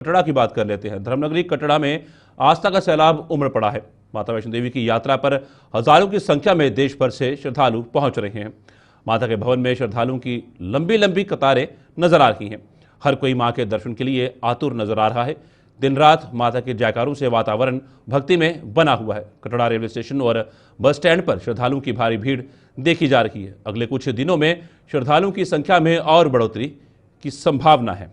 कटड़ा की बात कर लेते हैं। धर्मनगरी कटड़ा में आस्था का सैलाब उमड़ पड़ा है। माता वैष्णो देवी की यात्रा पर हजारों की संख्या में देश भर से श्रद्धालु पहुंच रहे हैं। माता के भवन में श्रद्धालुओं की लंबी लंबी कतारें नजर आ रही हैं। हर कोई मां के दर्शन के लिए आतुर नजर आ रहा है। दिन रात माता के जयकारों से वातावरण भक्ति में बना हुआ है। कटड़ा रेलवे स्टेशन और बस स्टैंड पर श्रद्धालुओं की भारी भीड़ देखी जा रही है। अगले कुछ दिनों में श्रद्धालुओं की संख्या में और बढ़ोतरी की संभावना है।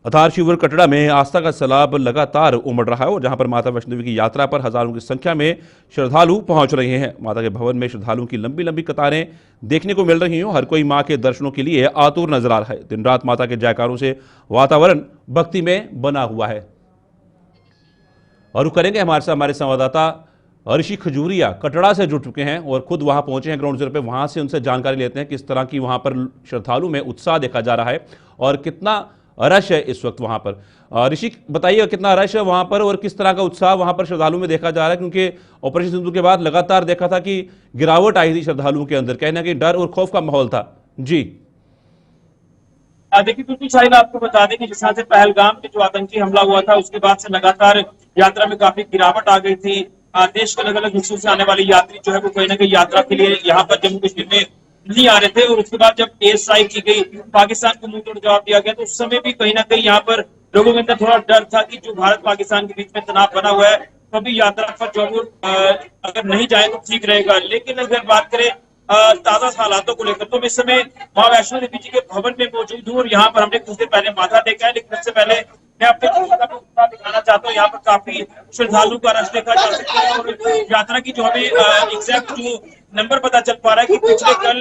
अथार शिविर कटड़ा में आस्था का सैलाब लगातार उमड़ रहा है और जहां पर माता वैष्णो देवी की यात्रा पर हजारों की संख्या में श्रद्धालु पहुंच रहे हैं। माता के भवन में श्रद्धालुओं की लंबी लंबी कतारें देखने को मिल रही हैं। हर कोई मां के दर्शनों के लिए आतुर नजर आ रहा है। दिन रात माता के जयकारों से वातावरण भक्ति में बना हुआ है। और रुक करेंगे हमारे संवाददाता ऋषि खजूरिया कटड़ा से जुड़ चुके हैं और खुद वहां पहुंचे हैं ग्राउंड जीरो पे। वहां से उनसे जानकारी लेते हैं किस तरह की वहां पर श्रद्धालु में उत्साह देखा जा रहा है और कितना रश है इस वक्त वहां पर। ऋषि बताइए कितना रश है वहां पर और किस तरह का उत्साह वहां पर श्रद्धालुओं में देखा जा रहा है, क्योंकि ऑपरेशन सिंदूर के बाद लगातार देखा था कि गिरावट आई थी श्रद्धालुओं के अंदर, कहीं ना कहीं डर और खौफ का माहौल था। जी देखिए बिल्कुल साहिल, आपको बता दें कि जिस तरह से पहलगाम में जो आतंकी हमला हुआ था उसके बाद से लगातार यात्रा में काफी गिरावट आ गई थी। देश के अलग अलग हिस्सों से आने वाले यात्री जो है वो कहीं ना कहीं यात्रा के लिए यहाँ पर जम्मू कश्मीर में नहीं आ रहे थे। और उसके बाद जब एयर स्ट्राइक की गई, पाकिस्तान को मुंह तोड़ जवाब दिया गया, तो उस समय भी कहीं ना कहीं यहाँ पर लोगों के अंदर थोड़ा डर था कि जो भारत पाकिस्तान के बीच में तनाव बना हुआ है तो अभी यात्रा पर जो अगर नहीं जाए तो ठीक रहेगा। लेकिन अगर बात करें ताजा हालातों को लेकर तो मैं इस समय मां वैष्णो देवी जी के भवन में मौजूद हूँ और यहाँ पर हमने कुछ देर पहले माथा टेका है। लेकिन इससे पहले मैं अपने उत्साह दिखाना चाहता हूँ। यहाँ पर काफी श्रद्धालु का रश देखा जा सकता है और यात्रा की जो हमें एग्जैक्ट जो नंबर पता चल पा रहा है कि पिछले कल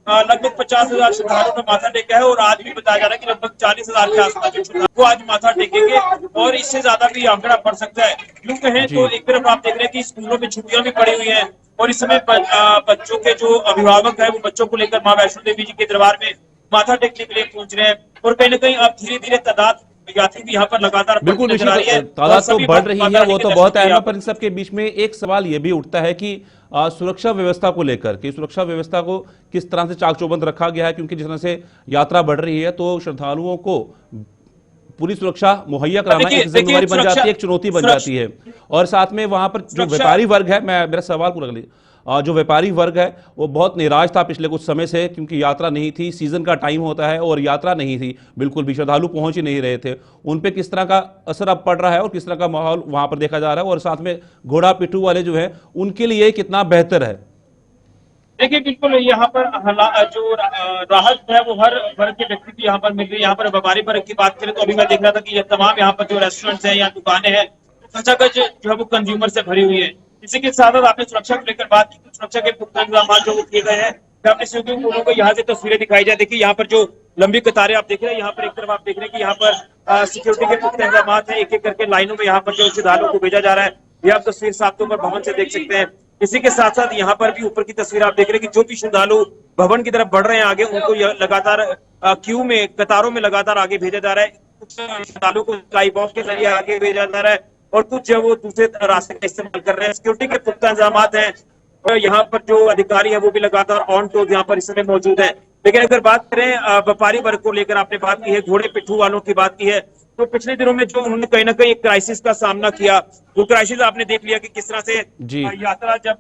लगभग 50,000 श्रद्धालुओं ने माथा टेका है और आज भी बताया जा रहा है कि लगभग 40,000 के आसपास जो श्रद्धालु वो आज माथा टेकेंगे और इससे ज्यादा भी आंकड़ा बढ़ सकता है। यूं कहें तो एक तरफ आप देख रहे हैं कि स्कूलों में छुट्टियां भी पड़ी हुई हैं और इस समय बच्चों के जो अभिभावक है वो बच्चों को लेकर मां वैष्णो देवी जी के दरबार में माथा टेकने के लिए पहुंच रहे हैं और कहीं ना कहीं अब धीरे धीरे तादाद यात्री भी यहाँ पर लगातार बिल्कुल तादाद तो बढ़ रही है, वो तो बहुत है। पर इन सबके बीच में एक सवाल ये भी उठता है कि सुरक्षा व्यवस्था को लेकर कि सुरक्षा व्यवस्था को किस तरह से चाक चौबंद रखा गया है, क्योंकि जिस तरह से यात्रा बढ़ रही है तो श्रद्धालुओं को पूरी सुरक्षा मुहैया कराना एक जिम्मेदारी बन जाती है, एक चुनौती बन जाती है। और साथ में वहां पर जो व्यापारी वर्ग है, मेरा सवाल पूरा कर लीजिए, जो व्यापारी वर्ग है वो बहुत निराश था पिछले कुछ समय से, क्योंकि यात्रा नहीं थी, सीजन का टाइम होता है और यात्रा नहीं थी, बिल्कुल भी श्रद्धालु पहुंच ही नहीं रहे थे। उन पे किस तरह का असर अब पड़ रहा है और किस तरह का माहौल वहां पर देखा जा रहा है, और साथ में घोड़ा पिट्ठू वाले जो है उनके लिए कितना बेहतर है? देखिए बिल्कुल यहाँ पर जो राहत है वो हर वर्ग के व्यक्ति को यहाँ पर मिल रही है। यहाँ पर व्यापारी वर्ग की बात करें तो अभी मैं देख रहा था कि ये तमाम यहाँ पर जो रेस्टोरेंट्स हैं या दुकानें हैं खचाखच जो है वो कंज्यूमर से भरी हुई है। इसी के साथ साथ आपने सुरक्षा को लेकर बात की, सुरक्षा के पुख्ता इंतजाम जो किए गए हैं। आपने स्विमिंग पूलों को यहाँ से तस्वीरें दिखाई जाए। देखिए यहाँ पर जो लंबी कतारें आप देख रहे हैं, यहाँ पर एक तरफ आप देख रहे हैं कि यहाँ पर सिक्योरिटी के पुख्ता इंतजाम है। एक एक करके लाइनों में यहाँ पर जो श्रद्धालुओं को भेजा जा रहा है, ये आप तस्वीर 7 अक्टूबर भवन से देख सकते हैं। इसी के साथ साथ यहाँ पर भी ऊपर की तस्वीर आप देख रहे हैं कि जो भी श्रद्धालु भवन की तरफ बढ़ रहे हैं आगे, उनको लगातार क्यू में कतारों में लगातार आगे भेजा जा रहा है। कुछ श्रद्धालुओं को स्काई बॉक्स के जरिए आगे भेजा जा रहा है और कुछ जो वो दूसरे रास्ते का इस्तेमाल कर रहे हैं। सिक्योरिटी के पुख्ता इंतजाम हैं और यहाँ पर जो अधिकारी है वो भी लगातार ऑन टोज यहाँ पर इस समय मौजूद है। लेकिन अगर बात करें व्यापारी वर्ग को लेकर, आपने बात की है, घोड़े पिट्ठू वालों की बात की है, तो पिछले दिनों में जो उन्होंने कहीं ना कहीं एक क्राइसिस का सामना किया, वो क्राइसिस आपने देख लिया कि किस तरह से यात्रा जब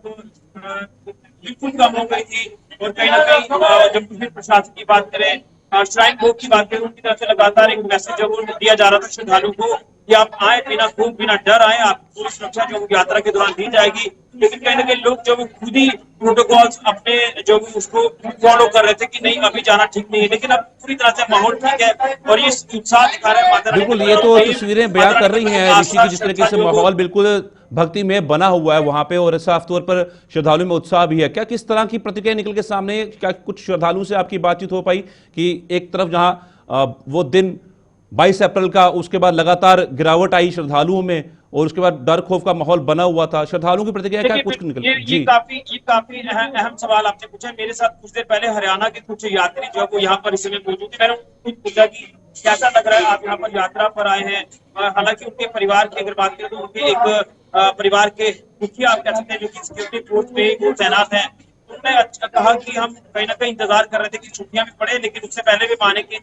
बिल्कुल कम हो गई थी और कहीं ना कहीं जब कश्मीर प्रशासन की बात करें, श्राइन बोर्ड की बात करें, उनकी तरफ से लगातार एक मैसेज जो दिया जा रहा था श्रद्धालुओं को कि आप आए बिना खूब बिना डर आए, आप पूरी सुरक्षा जो यात्रा के दौरान दी जाएगी। लेकिन कहीं ना कहीं लोग जो खुद ही प्रोटोकॉल्स अपने जो उसको फॉलो कर रहे थे कि नहीं अभी जाना ठीक नहीं है, लेकिन अब पूरी तरह से माहौल ठीक है और ये उत्साह दिखा रहा है माता रानी। बिल्कुल, ये तो तस्वीरें बयां कर रही हैं ऋषि की, जिस तरीके से माहौल बिल्कुल भक्ति में बना हुआ है वहां पे और साफ तौर पर श्रद्धालुओं में उत्साह भी है। क्या किस तरह की प्रतिक्रिया निकल के सामने, क्या कुछ श्रद्धालुओं से आपकी बातचीत हो पाई कि एक तरफ जहां वो दिन 22 अप्रैल का, उसके बाद लगातार गिरावट आई श्रद्धालुओं में और उसके बाद डर खौफ का माहौल बना हुआ था, श्रद्धालुओं की प्रतिक्रिया क्या कुछ निकल? ये काफी अहम सवाल आपने पूछा। मेरे साथ कुछ देर पहले हरियाणा के कुछ यात्री जो है वो यहाँ पर इस समय मौजूद है। मैंने कुछ पूछा कि कैसा लग रहा है, आप यहाँ पर यात्रा पर आए हैं। हालांकि उनके परिवार की अगर बात करें तो उनके एक परिवार के मुखिया आप कह सकते हैं जो कि सिक्योरिटी फोर्स में वो तैनात है, उन्होंने अच्छा कहा कि हम कहीं ना कहीं इंतजार कर रहे थे कि छुट्टियां भी पड़े, लेकिन उससे पहले भी आने की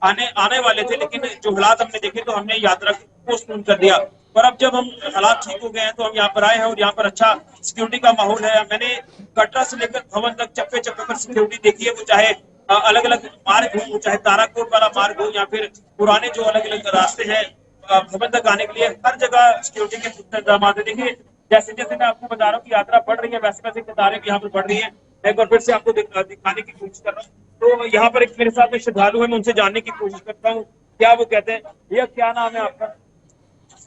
आने वाले थे, लेकिन जो हालात हमने देखे तो हमने यात्रा को पोस्टपोन कर दिया। पर अब जब हम हालात ठीक हो गए हैं तो हम यहाँ पर आए हैं और यहाँ पर अच्छा सिक्योरिटी का माहौल है। मैंने कटरा से लेकर भवन तक चप्पे चप्पे पर सिक्योरिटी देखी है, वो चाहे अलग अलग मार्ग हो, वो चाहे ताराकोट वाला मार्ग हो या फिर पुराने जो अलग अलग रास्ते हैं भवन तक आने के लिए, हर जगह सिक्योरिटी के पुख्ता इंतजाम है। देखिए जैसे जैसे मैं आपको बता रहा हूँ कि यात्रा बढ़ रही है, वैसे वैसे कतारें भी यहाँ पर बढ़ रही है। मैं एक बार फिर से आपको दिखाने की कोशिश कर रहा हूँ। तो यहाँ पर एक मेरे साथ में श्रद्धालु है, मैं उनसे जानने की कोशिश करता हूँ क्या वो कहते हैं। भैया क्या नाम है आपका?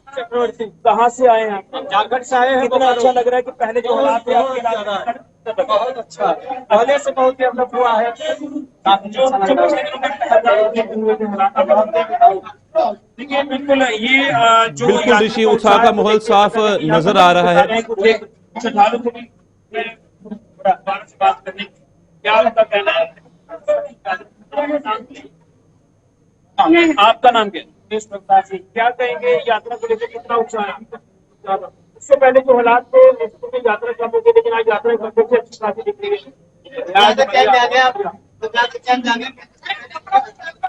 चक्रवर्ती। कहाँ से आए हैं आप? झारखंड से आए हैं। कितना अच्छा लग रहा है कि पहले जो हालात थे आपके इलाके में बहुत अच्छा, पहले से बहुत डेवलप हुआ है। काफी जो अच्छा लग रहा है। देखिए बिल्कुल ये जो बिल्कुल ऋषि, उत्साह का माहौल साफ नजर आ रहा है। श्रद्धालु को भी भारत से बात करने क्या आपका कहना है? आपका नाम क्या? क्या कहेंगे यात्रा को लेकर कितना उत्साह है? उससे पहले जो हालात थे उसमें यात्रा कम हो गई, लेकिन आज यात्रा काफी अच्छी खासी दिख रही है।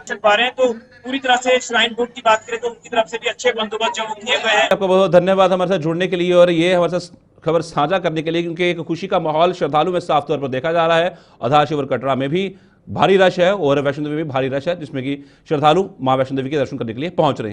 चल पा रहे हैं तो पूरी तरह से श्राइन बोर्ड की बात करें तो उनकी तरफ से भी अच्छे बंदोबस्त जो किए गए हैं। आपका बहुत धन्यवाद हमारे साथ जुड़ने के लिए और ये हमारे साथ खबर साझा करने के लिए, क्योंकि एक खुशी का माहौल श्रद्धालु में साफ तौर पर देखा जा रहा है। आधार शिविर कटरा में भी भारी रश है और वैष्णो देवी में भी भारी रश है, जिसमें कि श्रद्धालु मां वैष्णो देवी के दर्शन करने के लिए पहुंच रहे हैं।